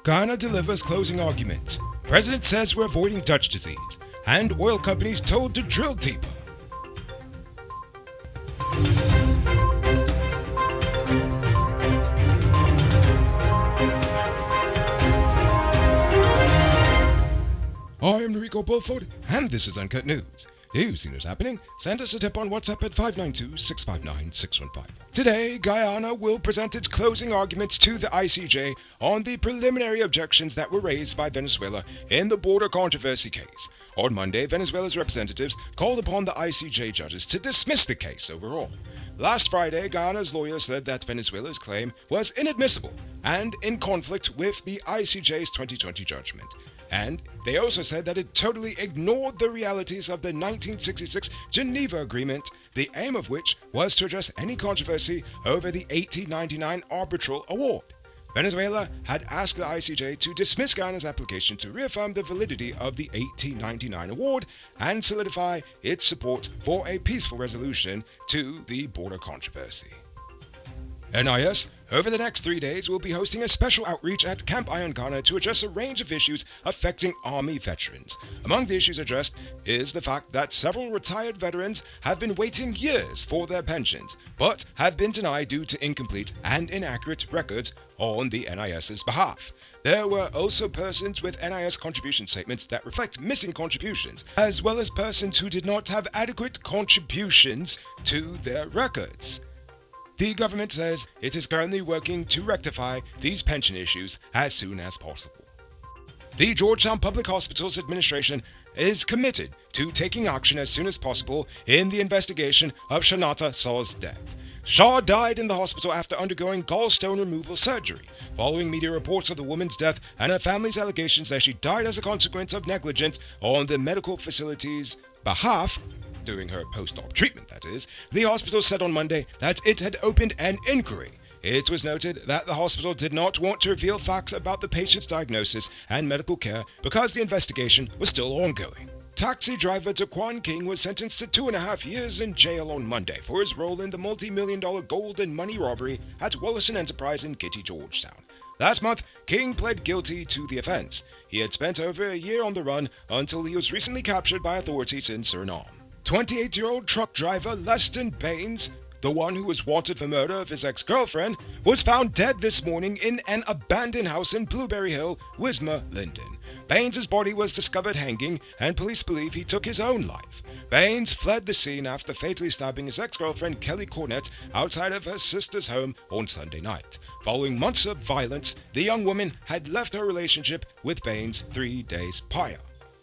Guyana delivers closing arguments. President says we're avoiding Dutch disease. And oil companies told to drill deeper. I am Rico Bulford, and this is Uncut News. You've seen what's happening? Send us a tip on WhatsApp at 592-659-615. Today, Guyana will present its closing arguments to the ICJ on the preliminary objections that were raised by Venezuela in the border controversy case. On Monday, Venezuela's representatives called upon the ICJ judges to dismiss the case overall. Last Friday, Guyana's lawyer said that Venezuela's claim was inadmissible and in conflict with the ICJ's 2020 judgment. And they also said that it totally ignored the realities of the 1966 Geneva Agreement, the aim of which was to address any controversy over the 1899 arbitral award. Venezuela had asked the ICJ to dismiss Guyana's application to reaffirm the validity of the 1899 award and solidify its support for a peaceful resolution to the border controversy. NIS, over the next 3 days, will be hosting a special outreach at Camp Iron Ghana to address a range of issues affecting Army veterans. Among the issues addressed is the fact that several retired veterans have been waiting years for their pensions, but have been denied due to incomplete and inaccurate records on the NIS's behalf. There were also persons with NIS contribution statements that reflect missing contributions, as well as persons who did not have adequate contributions to their records. The government says it is currently working to rectify these pension issues as soon as possible. The Georgetown Public Hospitals Administration is committed to taking action as soon as possible in the investigation of Shanata Shah's death. Shah died in the hospital after undergoing gallstone removal surgery, following media reports of the woman's death and her family's allegations that she died as a consequence of negligence on the medical facility's behalf. During her post-op treatment, that is, the hospital said on Monday that it had opened an inquiry. It was noted that the hospital did not want to reveal facts about the patient's diagnosis and medical care because the investigation was still ongoing. Taxi driver Daquan King was sentenced to 2.5 years in jail on Monday for his role in the multi-million-dollar gold and money robbery at Wallison Enterprise in Kitty, Georgetown. Last month, King pled guilty to the offense. He had spent over a year on the run until he was recently captured by authorities in Suriname. 28-year-old truck driver Leston Baines, the one who was wanted for murder of his ex-girlfriend, was found dead this morning in an abandoned house in Blueberry Hill, Wismar, Linden. Baines' body was discovered hanging, and police believe he took his own life. Baines fled the scene after fatally stabbing his ex-girlfriend Kelly Cornett outside of her sister's home on Sunday night. Following months of violence, the young woman had left her relationship with Baines 3 days prior.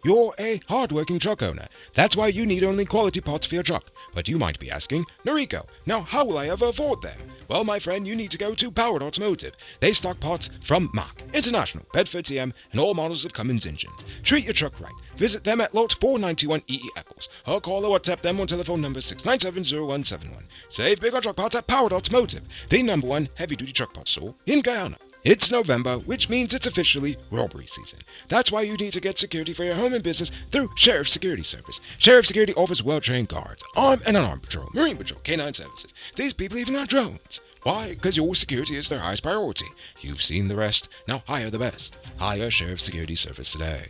You're a hard-working truck owner. That's why you need only quality parts for your truck. But you might be asking, Noriko, now how will I ever afford them? Well, my friend, you need to go to Powered Automotive. They stock parts from Mack, International, Bedford TM, and all models of Cummins engines. Treat your truck right. Visit them at lot 491 EE Eccles, or call or WhatsApp them on telephone number 6970171. Save big on truck parts at Powered Automotive, the #1 heavy-duty truck parts store in Guyana. It's November, which means it's officially robbery season. That's why you need to get security for your home and business through Sheriff Security Service. Sheriff Security offers well-trained guards, armed and unarmed patrol, marine patrol, canine services. These people even have drones. Why? Because your security is their highest priority. You've seen the rest. Now hire the best. Hire Sheriff Security Service today.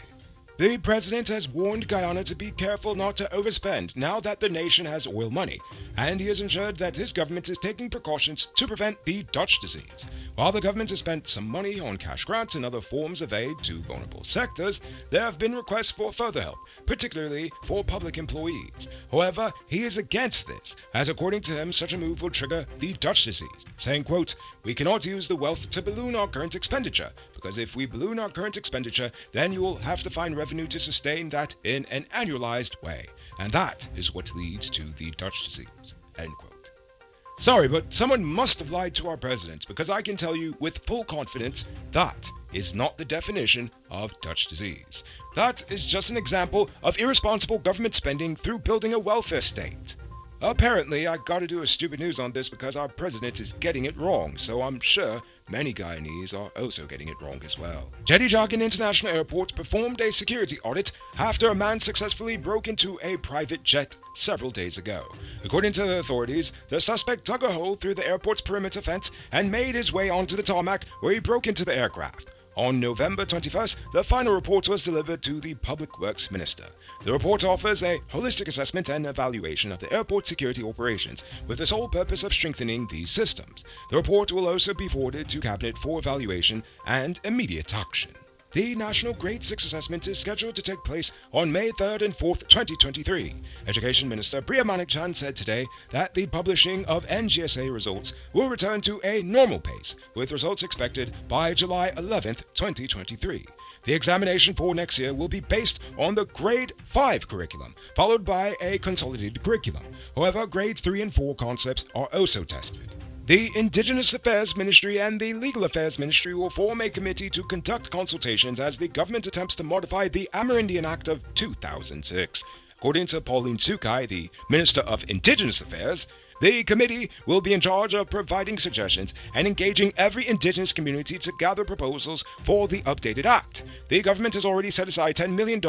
The president has warned Guyana to be careful not to overspend now that the nation has oil money, and he has ensured that his government is taking precautions to prevent the Dutch disease. While the government has spent some money on cash grants and other forms of aid to vulnerable sectors, there have been requests for further help, particularly for public employees. However, he is against this, as according to him, such a move will trigger the Dutch disease, saying, quote, "We cannot use the wealth to balloon our current expenditure, because if we balloon our current expenditure, then you will have to find revenue to sustain that in an annualized way, and that is what leads to the Dutch disease," end quote. Sorry, but someone must have lied to our president, because I can tell you with full confidence that is not the definition of Dutch disease. That is just an example of irresponsible government spending through building a welfare state. Apparently, I gotta do a stupid news on this because our president is getting it wrong, so I'm sure many Guyanese are also getting it wrong as well. Jetty Jagan International Airport performed a security audit after a man successfully broke into a private jet several days ago. According to the authorities, the suspect dug a hole through the airport's perimeter fence and made his way onto the tarmac where he broke into the aircraft. On November 21st, the final report was delivered to the Public Works Minister. The report offers a holistic assessment and evaluation of the airport security operations, with the sole purpose of strengthening these systems. The report will also be forwarded to Cabinet for evaluation and immediate action. The National Grade 6 Assessment is scheduled to take place on May 3rd and 4th, 2023. Education Minister Priya Manik-Chan said today that the publishing of NGSA results will return to a normal pace, with results expected by July 11th, 2023. The examination for next year will be based on the Grade 5 curriculum, followed by a consolidated curriculum. However, Grades 3 and 4 concepts are also tested. The Indigenous Affairs Ministry and the Legal Affairs Ministry will form a committee to conduct consultations as the government attempts to modify the Amerindian Act of 2006. According to Pauline Sukai, the Minister of Indigenous Affairs, the committee will be in charge of providing suggestions and engaging every indigenous community to gather proposals for the updated act. The government has already set aside $10 million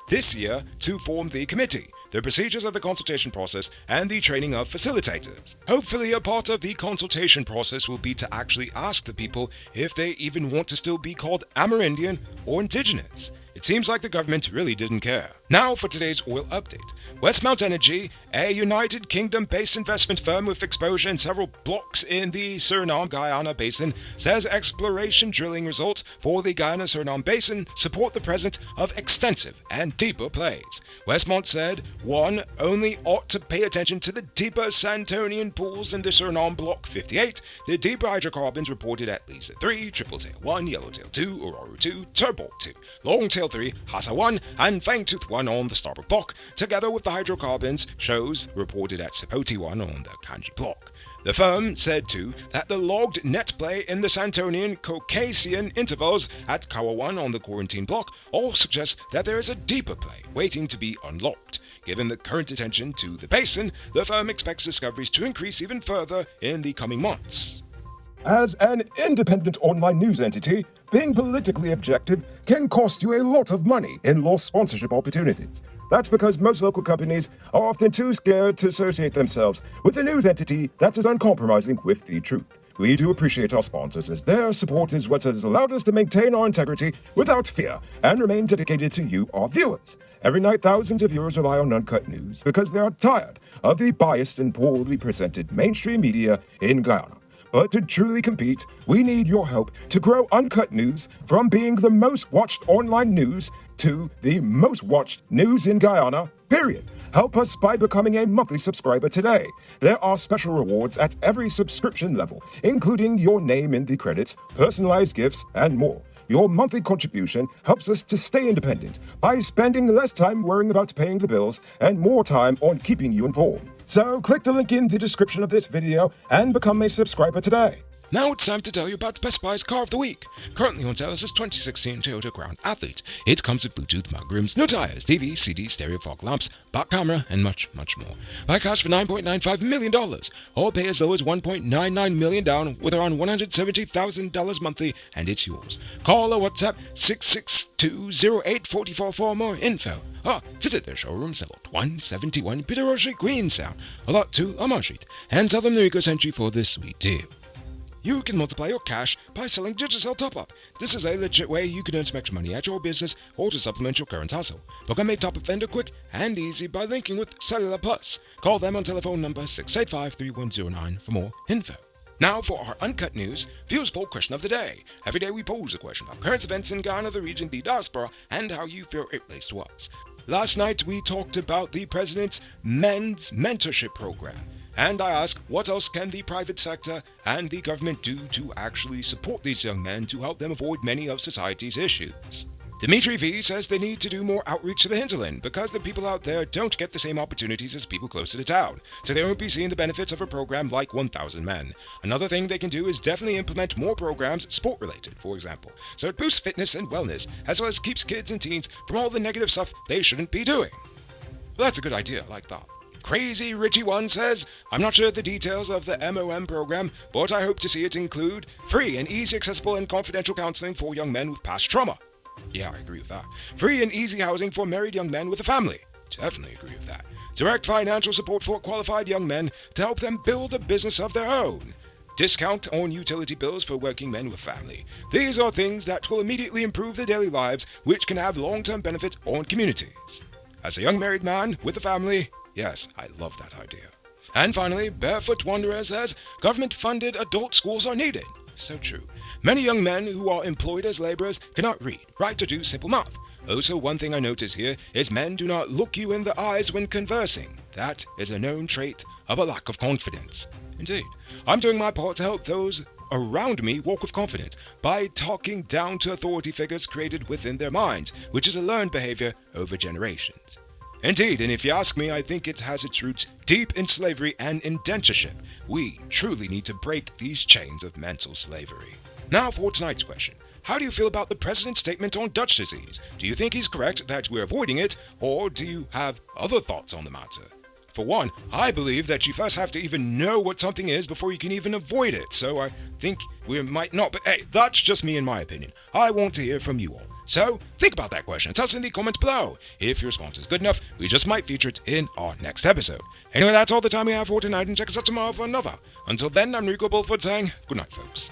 this year to form the committee, the procedures of the consultation process, and the training of facilitators. Hopefully, a part of the consultation process will be to actually ask the people if they even want to still be called Amerindian or Indigenous. It seems like the government really didn't care. Now for today's oil update. Westmount Energy, a United Kingdom-based investment firm with exposure in several blocks in the Suriname-Guyana Basin, says exploration drilling results for the Guyana-Suriname Basin support the presence of extensive and deeper plays. Westmont said, 1. Only ought to pay attention to the deeper Santonian pools in the Suriname Block 58, the deeper hydrocarbons reported at Lisa 3, Tripletail 1, Yellowtail 2, Aurora 2, Turbot 2, Longtail 3, Hassa 1, and Fangtooth 1 on the Starboard Block, together with the hydrocarbons shows reported at Sapoti 1 on the Kanji Block. The firm said too that the logged net play in the Santonian Caucasian intervals at Kawa 1 on the Quarantine Block all suggest that there is a deeper play waiting to be unlocked. Given the current attention to the basin, the firm expects discoveries to increase even further in the coming months. As an independent online news entity, being politically objective can cost you a lot of money in lost sponsorship opportunities. That's because most local companies are often too scared to associate themselves with a news entity that is uncompromising with the truth. We do appreciate our sponsors, as their support is what has allowed us to maintain our integrity without fear and remain dedicated to you, our viewers. Every night, thousands of viewers rely on Uncut News because they are tired of the biased and poorly presented mainstream media in Guyana. But to truly compete, we need your help to grow Uncut News from being the most watched online news to the most watched news in Guyana, period. Help us by becoming a monthly subscriber today. There are special rewards at every subscription level, including your name in the credits, personalized gifts, and more. Your monthly contribution helps us to stay independent by spending less time worrying about paying the bills and more time on keeping you informed. So click the link in the description of this video and become a subscriber today. Now it's time to tell you about Best Buy's Car of the Week. Currently on sale is this 2016 Toyota Crown Athlete. It comes with Bluetooth mug rooms, new tires, TV, CD, stereo fog lamps, back camera, and much, much more. Buy cash for $9.95 million, or pay as low as $1.99 million down with around $170,000 monthly, and it's yours. Call or WhatsApp 662-0844 for more info. Or visit their showroom, sell at 171 Peter Street, Queenstown, or lot 2 Lamar Street, and tell them the Rico sent you for this sweet deal. You can multiply your cash by selling Digicel Top-Up. This is a legit way you can earn some extra money at your business or to supplement your current hustle. Become a top-up vendor quick and easy by linking with Cellular Plus. Call them on telephone number 685-3109 for more info. Now for our Uncut News Views Poll Question of the Day. Every day we pose a question about current events in Guyana, the region, the diaspora, and how you feel it relates to us. Last night we talked about the President's Men's Mentorship Program. And I ask, what else can the private sector and the government do to actually support these young men to help them avoid many of society's issues? Dimitri V says they need to do more outreach to the hinterland because the people out there don't get the same opportunities as people closer to town, so they won't be seeing the benefits of a program like 1,000 Men. Another thing they can do is definitely implement more programs sport-related, for example, so it boosts fitness and wellness, as well as keeps kids and teens from all the negative stuff they shouldn't be doing. Well, that's a good idea, I like that. Crazy Richie One says, I'm not sure the details of the MOM program, but I hope to see it include free and easy, accessible, and confidential counseling for young men with past trauma. Yeah, I agree with that. Free and easy housing for married young men with a family. Definitely agree with that. Direct financial support for qualified young men to help them build a business of their own. discount on utility bills for working men with family. These are things that will immediately improve their daily lives, which can have long-term benefit on communities. As a young married man with a family, yes, I love that idea. And finally, Barefoot Wanderer says, government-funded adult schools are needed. So true. Many young men who are employed as laborers cannot read, write, or do simple math. Also, one thing I notice here is men do not look you in the eyes when conversing. That is a known trait of a lack of confidence. Indeed, I'm doing my part to help those around me walk with confidence by talking down to authority figures created within their minds, which is a learned behavior over generations. Indeed, and if you ask me, I think it has its roots deep in slavery and indentureship. We truly need to break these chains of mental slavery. Now for tonight's question. How do you feel about the president's statement on Dutch disease? Do you think he's correct that we're avoiding it, or do you have other thoughts on the matter? For one, I believe that you first have to even know what something is before you can even avoid it, so I think we might not, but hey, that's just me in my opinion. I want to hear from you all. So, think about that question. Tell us in the comments below. If your response is good enough, we just might feature it in our next episode. Anyway, that's all the time we have for tonight, and check us out tomorrow for another. Until then, I'm Rico Bulford saying, good night, folks.